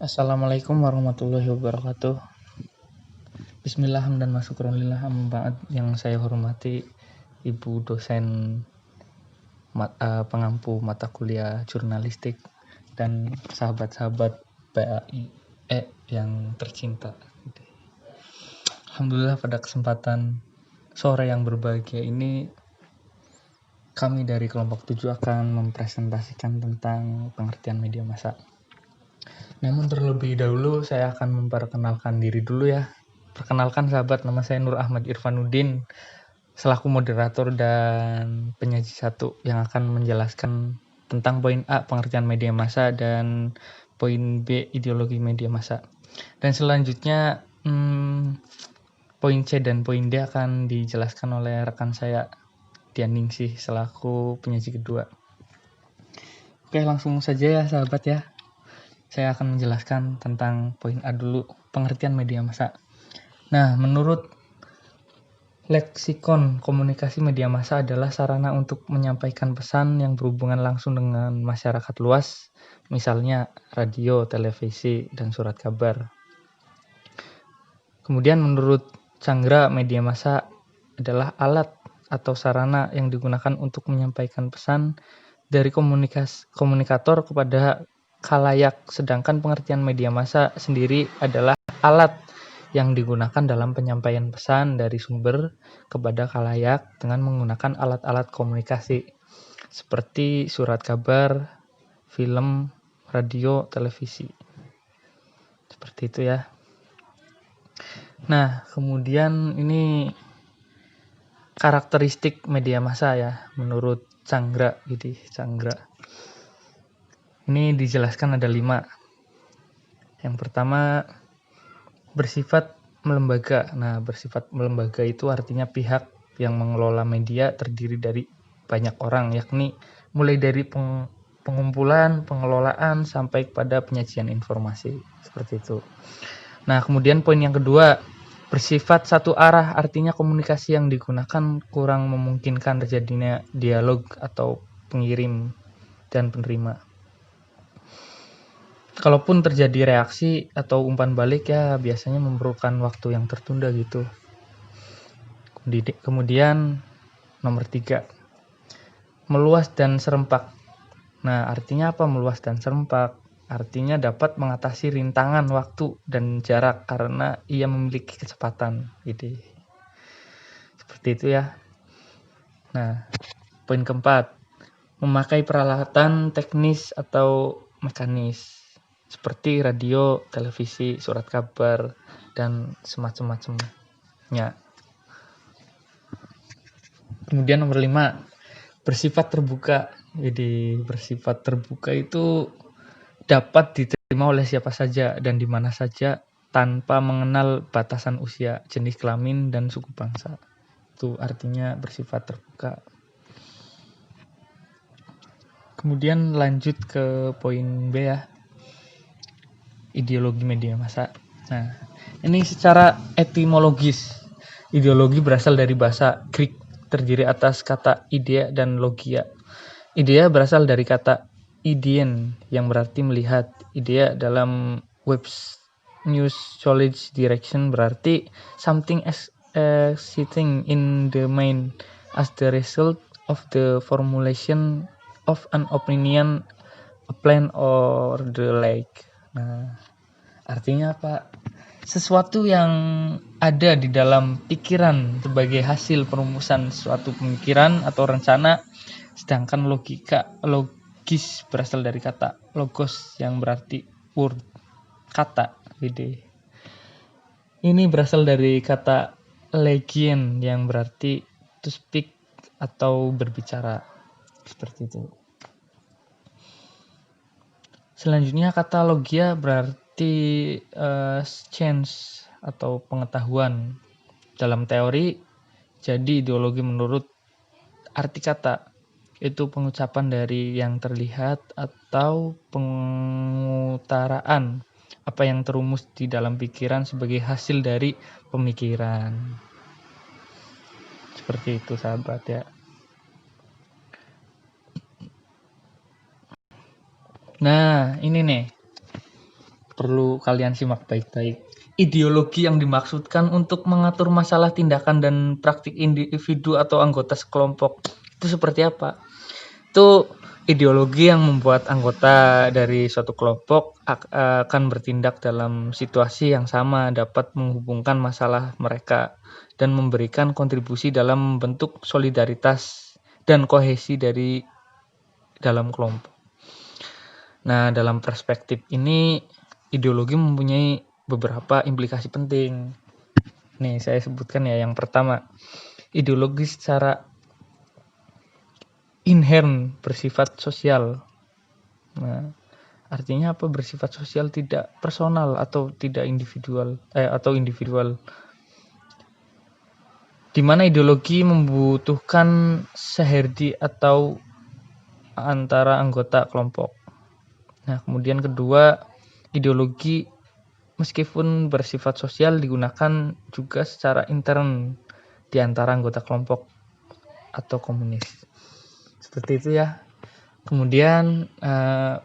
Assalamualaikum warahmatullahi wabarakatuh. Bismillah dan masyukurillah amma ba'd. Yang saya hormati Ibu dosen pengampu mata kuliah jurnalistik dan sahabat-sahabat PAI yang tercinta. Alhamdulillah pada kesempatan sore yang berbahagia ini kami dari kelompok 7 akan mempresentasikan tentang pengertian media massa. Namun terlebih dahulu saya akan memperkenalkan diri dulu ya. Perkenalkan sahabat, nama saya Nur Ahmad Irfanuddin selaku moderator dan penyaji satu yang akan menjelaskan tentang poin A pengertian media massa dan poin B ideologi media massa. Dan selanjutnya poin C dan poin D akan dijelaskan oleh rekan saya Dian Ningsih selaku penyaji kedua. Oke, langsung saja ya sahabat ya. Saya akan menjelaskan tentang poin A dulu, pengertian media massa. Nah, menurut leksikon komunikasi media massa adalah sarana untuk menyampaikan pesan yang berhubungan langsung dengan masyarakat luas, misalnya radio, televisi, dan surat kabar. Kemudian menurut Chandra, media massa adalah alat atau sarana yang digunakan untuk menyampaikan pesan dari komunikator kepada khalayak, sedangkan pengertian media massa sendiri adalah alat yang digunakan dalam penyampaian pesan dari sumber kepada khalayak dengan menggunakan alat-alat komunikasi seperti surat kabar, film, radio, televisi. Seperti itu ya. Nah, kemudian ini karakteristik media massa ya menurut Chandra. Ini dijelaskan ada 5. Yang pertama, bersifat melembaga. Nah, bersifat melembaga itu artinya pihak yang mengelola media terdiri dari banyak orang, yakni mulai dari pengumpulan, pengelolaan, sampai pada penyajian informasi. Seperti itu. Nah, kemudian poin yang kedua, bersifat satu arah, artinya komunikasi yang digunakan kurang memungkinkan terjadinya dialog atau pengirim dan penerima. Kalaupun terjadi reaksi atau umpan balik ya biasanya memerlukan waktu yang tertunda gitu. Kemudian nomor 3, meluas dan serempak. Nah, artinya apa meluas dan serempak? Artinya dapat mengatasi rintangan waktu dan jarak karena ia memiliki kecepatan. Gitu. Seperti itu ya. Nah, poin keempat, memakai peralatan teknis atau mekanis seperti radio, televisi, surat kabar, dan semacam-macamnya. Kemudian nomor 5, bersifat terbuka. Jadi bersifat terbuka itu dapat diterima oleh siapa saja dan di mana saja tanpa mengenal batasan usia, jenis kelamin, dan suku bangsa. Itu artinya bersifat terbuka. Kemudian lanjut ke poin B ya. Ideologi media massa. Nah, ini secara etimologis. Ideologi berasal dari bahasa Greek, terdiri atas kata idea dan logia. Idea berasal dari kata idein yang berarti melihat. Idea dalam Web's New Knowledge Direction berarti something existing in the mind as the result of the formulation of an opinion, a plan, or the like. Nah, artinya apa? Sesuatu yang ada di dalam pikiran sebagai hasil perumusan suatu pemikiran atau rencana, sedangkan logis berasal dari kata logos yang berarti word, kata. Ini berasal dari kata legien yang berarti to speak atau berbicara. Seperti itu. Selanjutnya kata logia berarti science atau pengetahuan. Dalam teori, jadi ideologi menurut arti kata itu pengucapan dari yang terlihat atau pengutaraan apa yang terumus di dalam pikiran sebagai hasil dari pemikiran. Seperti itu sahabat ya. Nah, ini nih perlu kalian simak baik-baik. Ideologi yang dimaksudkan untuk mengatur masalah tindakan dan praktik individu atau anggota sekelompok itu seperti apa? Itu ideologi yang membuat anggota dari suatu kelompok akan bertindak dalam situasi yang sama, dapat menghubungkan masalah mereka dan memberikan kontribusi dalam bentuk solidaritas dan kohesi dari dalam kelompok. Nah, dalam perspektif ini ideologi mempunyai beberapa implikasi penting. Nih, saya sebutkan ya. Yang pertama, ideologi secara inherent bersifat sosial. Nah, artinya apa? Bersifat sosial, tidak personal atau tidak individual individual. Di mana ideologi membutuhkan synergi atau antara anggota kelompok. Nah, kemudian kedua, ideologi meskipun bersifat sosial digunakan juga secara intern di antara anggota kelompok atau komunis. Seperti itu ya. Kemudian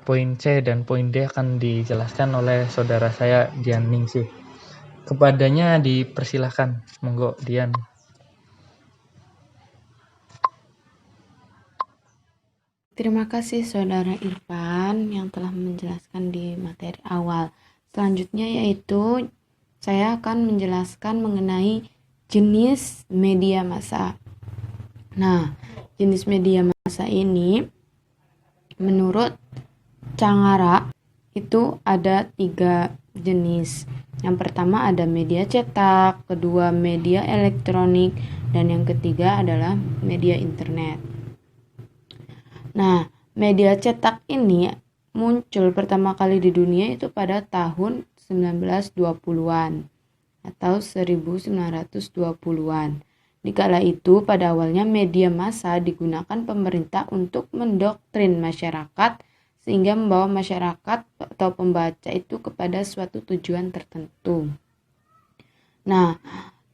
poin C dan poin D akan dijelaskan oleh saudara saya Dian Ningsih. Kepadanya dipersilahkan. Monggo Dian. Terima kasih Saudara Irfan yang telah menjelaskan di materi awal. Selanjutnya yaitu saya akan menjelaskan mengenai jenis media massa. Nah, jenis media massa ini menurut Cangara itu ada 3 jenis. Yang pertama ada media cetak, kedua media elektronik, dan yang ketiga adalah media internet. Nah, media cetak ini muncul pertama kali di dunia itu pada tahun 1920-an atau 1920-an. Dikala itu pada awalnya media massa digunakan pemerintah untuk mendoktrin masyarakat sehingga membawa masyarakat atau pembaca itu kepada suatu tujuan tertentu. Nah,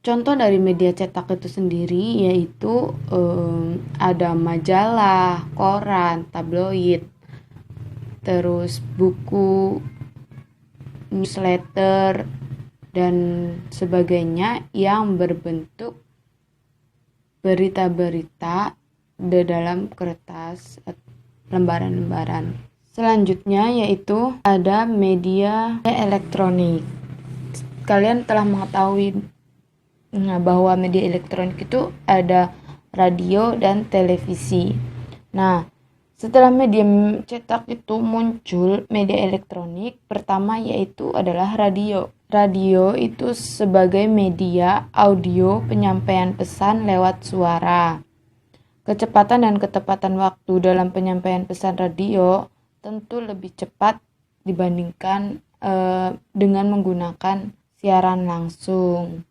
contoh dari media cetak itu sendiri yaitu ada majalah, koran, tabloid, terus buku, newsletter, dan sebagainya yang berbentuk berita-berita di dalam kertas lembaran-lembaran. Selanjutnya yaitu ada media elektronik. Kalian telah mengetahui bahwa media elektronik itu ada radio dan televisi. Nah, setelah media cetak itu muncul media elektronik, pertama yaitu adalah radio. Radio itu sebagai media audio penyampaian pesan lewat suara. Kecepatan dan ketepatan waktu dalam penyampaian pesan radio tentu lebih cepat dibandingkan dengan menggunakan siaran langsung.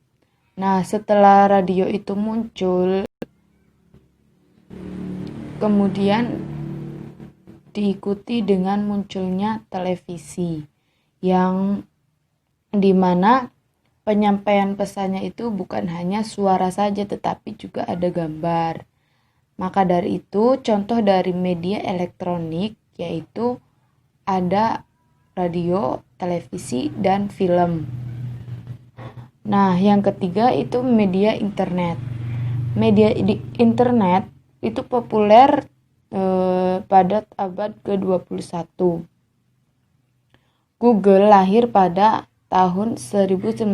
Nah, setelah radio itu muncul, kemudian diikuti dengan munculnya televisi, yang dimana penyampaian pesannya itu bukan hanya suara saja, tetapi juga ada gambar. Maka dari itu, contoh dari media elektronik yaitu ada radio, televisi, dan film. Nah, yang ketiga itu media internet. Media internet itu populer pada abad ke-21. Google lahir pada tahun 1997.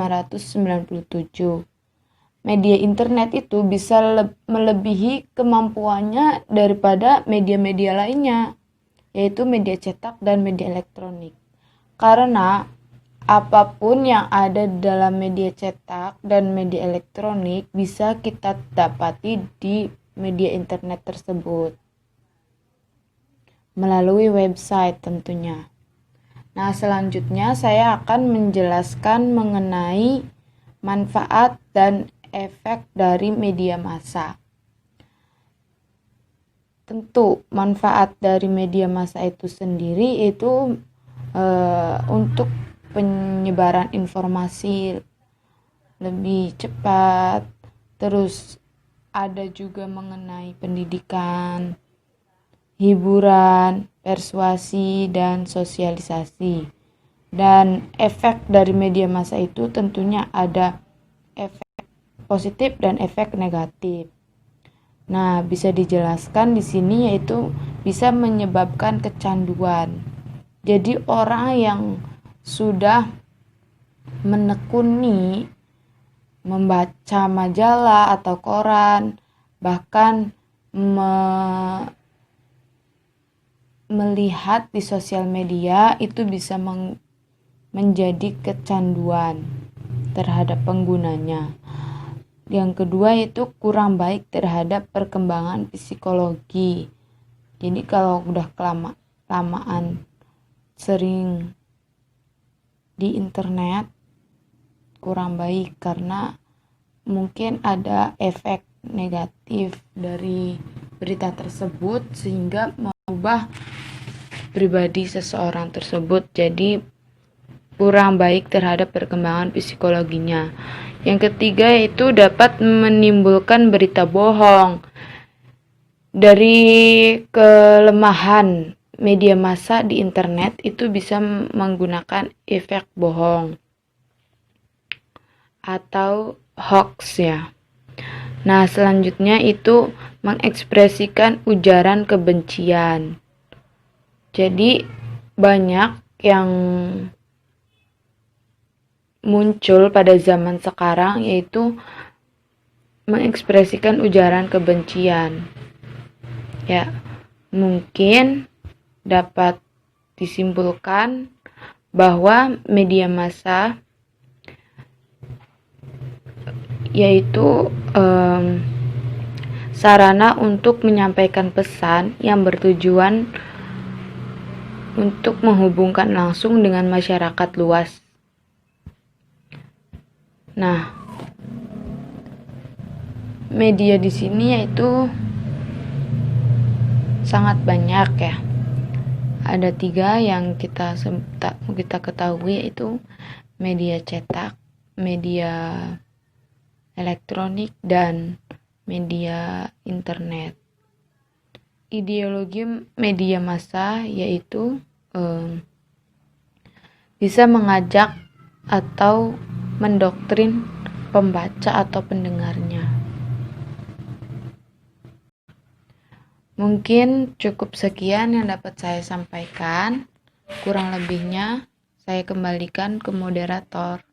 Media internet itu bisa melebihi kemampuannya daripada media-media lainnya, yaitu media cetak dan media elektronik. Karena apapun yang ada dalam media cetak dan media elektronik bisa kita dapati di media internet tersebut melalui website tentunya. Nah, selanjutnya saya akan menjelaskan mengenai manfaat dan efek dari media massa. Tentu manfaat dari media massa itu sendiri itu untuk penyebaran informasi lebih cepat, terus ada juga mengenai pendidikan, hiburan, persuasi, dan sosialisasi. Dan efek dari media massa itu tentunya ada efek positif dan efek negatif. Nah, bisa dijelaskan di sini yaitu bisa menyebabkan kecanduan. Jadi orang yang sudah menekuni membaca majalah atau koran, bahkan melihat di sosial media itu bisa menjadi kecanduan terhadap penggunanya. Yang kedua itu kurang baik terhadap perkembangan psikologi. Jadi kalau udah kelamaan sering di internet kurang baik karena mungkin ada efek negatif dari berita tersebut sehingga mengubah pribadi seseorang tersebut jadi kurang baik terhadap perkembangan psikologinya. Yang ketiga yaitu dapat menimbulkan berita bohong. Dari kelemahan media massa di internet itu bisa menggunakan efek bohong atau hoax ya. Nah, selanjutnya itu mengekspresikan ujaran kebencian. Jadi banyak yang muncul pada zaman sekarang yaitu mengekspresikan ujaran kebencian. Ya, mungkin dapat disimpulkan bahwa media massa yaitu sarana untuk menyampaikan pesan yang bertujuan untuk menghubungkan langsung dengan masyarakat luas. Nah, media di sini yaitu sangat banyak ya. Ada 3 yang kita ketahui yaitu media cetak, media elektronik, dan media internet. Ideologi media massa yaitu bisa mengajak atau mendoktrin pembaca atau pendengarnya. Mungkin cukup sekian yang dapat saya sampaikan. Kurang lebihnya saya kembalikan ke moderator.